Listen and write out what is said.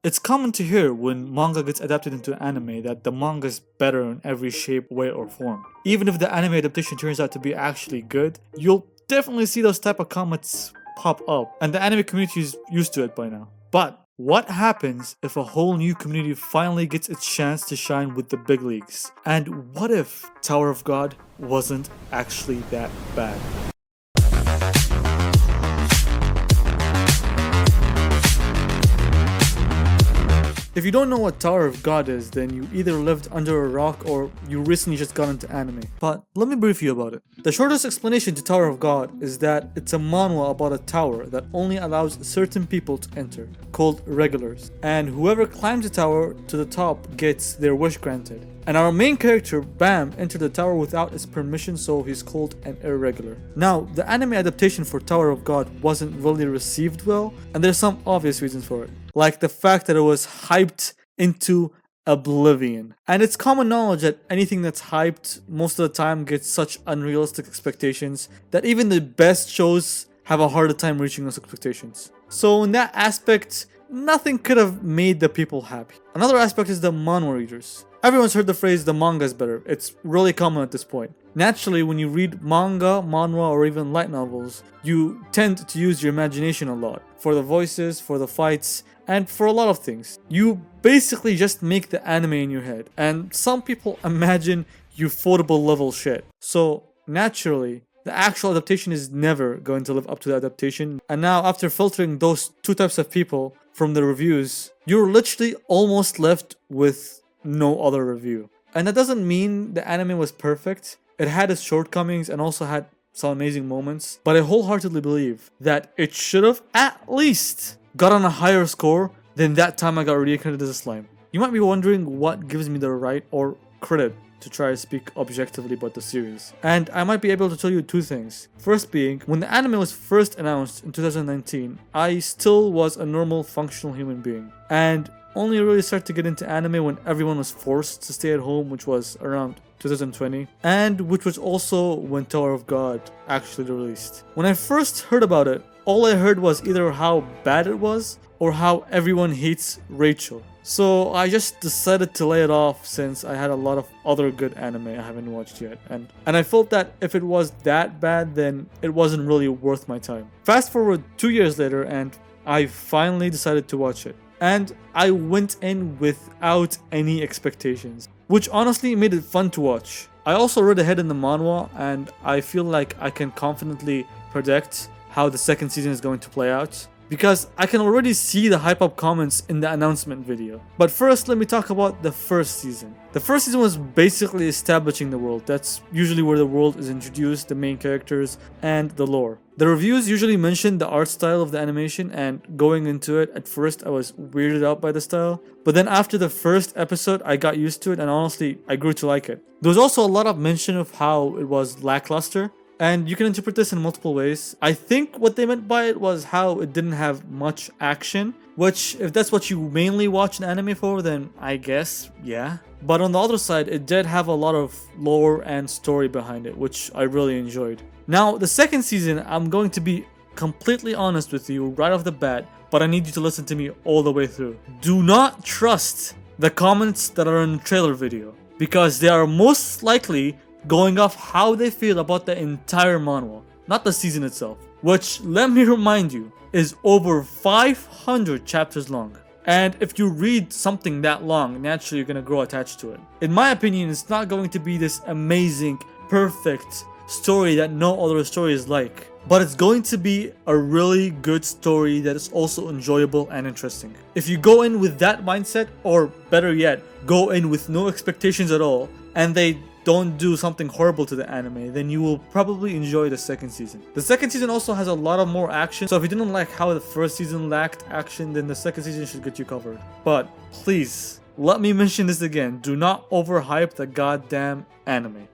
It's common to hear when manga gets adapted into anime that the manga is better in every shape, way, or form. Even if the anime adaptation turns out to be actually good, you'll definitely see those type of comments pop up, and the anime community is used to it by now. But what happens if a whole new community finally gets its chance to shine with the big leagues? And what if Tower of God wasn't actually that bad? If you don't know what Tower of God is, then you either lived under a rock or you recently just got into anime. But let me brief you about it. The shortest explanation to Tower of God is that it's a manhwa about a tower that only allows certain people to enter, called regulars. And whoever climbs the tower to the top gets their wish granted. And our main character, Bam, entered the tower without his permission, so he's called an irregular. Now, the anime adaptation for Tower of God wasn't really received well, and there's some obvious reasons for it. Like the fact that it was hyped into oblivion. And it's common knowledge that anything that's hyped most of the time gets such unrealistic expectations that even the best shows have a harder time reaching those expectations. So in that aspect, nothing could have made the people happy. Another aspect is the manhwa readers. Everyone's heard the phrase the manga is better. It's really common at this point. Naturally, when you read manga, manhwa, or even light novels, you tend to use your imagination a lot. For the voices, for the fights, and for a lot of things. You basically just make the anime in your head. And some people imagine ufotable level shit. So naturally, the actual adaptation is never going to live up to the adaptation. And now, after filtering those two types of people from the reviews, you're literally almost left with no other review. And that doesn't mean the anime was perfect. It had its shortcomings and also had some amazing moments. But I wholeheartedly believe that it should have at least got on a higher score than that time I got reincarnated as a slime. You might be wondering what gives me the right or credit to try to speak objectively about the series. And I might be able to tell you two things. First being, when the anime was first announced in 2019, I still was a normal, functional human being. And only really started to get into anime when everyone was forced to stay at home, which was around 2020, and which was also when Tower of God actually released. When I first heard about it, all I heard was either how bad it was or how everyone hates Rachel. So I just decided to lay it off since I had a lot of other good anime I haven't watched yet. And I felt that if it was that bad, then it wasn't really worth my time. Fast forward 2 years later and I finally decided to watch it. And I went in without any expectations, which honestly made it fun to watch. I also read ahead in the manhwa and I feel like I can confidently predict how the second season is going to play out, because I can already see the hype up comments in the announcement video. But first, let me talk about the first season. The first season was basically establishing the world. That's usually where the world is introduced, the main characters, and the lore. The reviews usually mention the art style of the animation, and going into it, at first I was weirded out by the style. But then after the first episode, I got used to it, and honestly, I grew to like it. There was also a lot of mention of how it was lackluster. And you can interpret this in multiple ways. I think what they meant by it was how it didn't have much action, which if that's what you mainly watch an anime for, then I guess, yeah. But on the other side, it did have a lot of lore and story behind it, which I really enjoyed. Now, the second season, I'm going to be completely honest with you right off the bat, but I need you to listen to me all the way through. Do not trust the comments that are in the trailer video, because they are most likely going off how they feel about the entire manhwa, not the season itself, which, let me remind you, is over 500 chapters long. And if you read something that long, naturally you're gonna grow attached to it. In my opinion, it's not going to be this amazing, perfect story that no other story is like, but it's going to be a really good story that is also enjoyable and interesting. If you go in with that mindset, or better yet, go in with no expectations at all, and they don't do something horrible to the anime, then you will probably enjoy the second season. The second season also has a lot of more action, so if you didn't like how the first season lacked action, then the second season should get you covered. But please, let me mention this again, do not overhype the goddamn anime.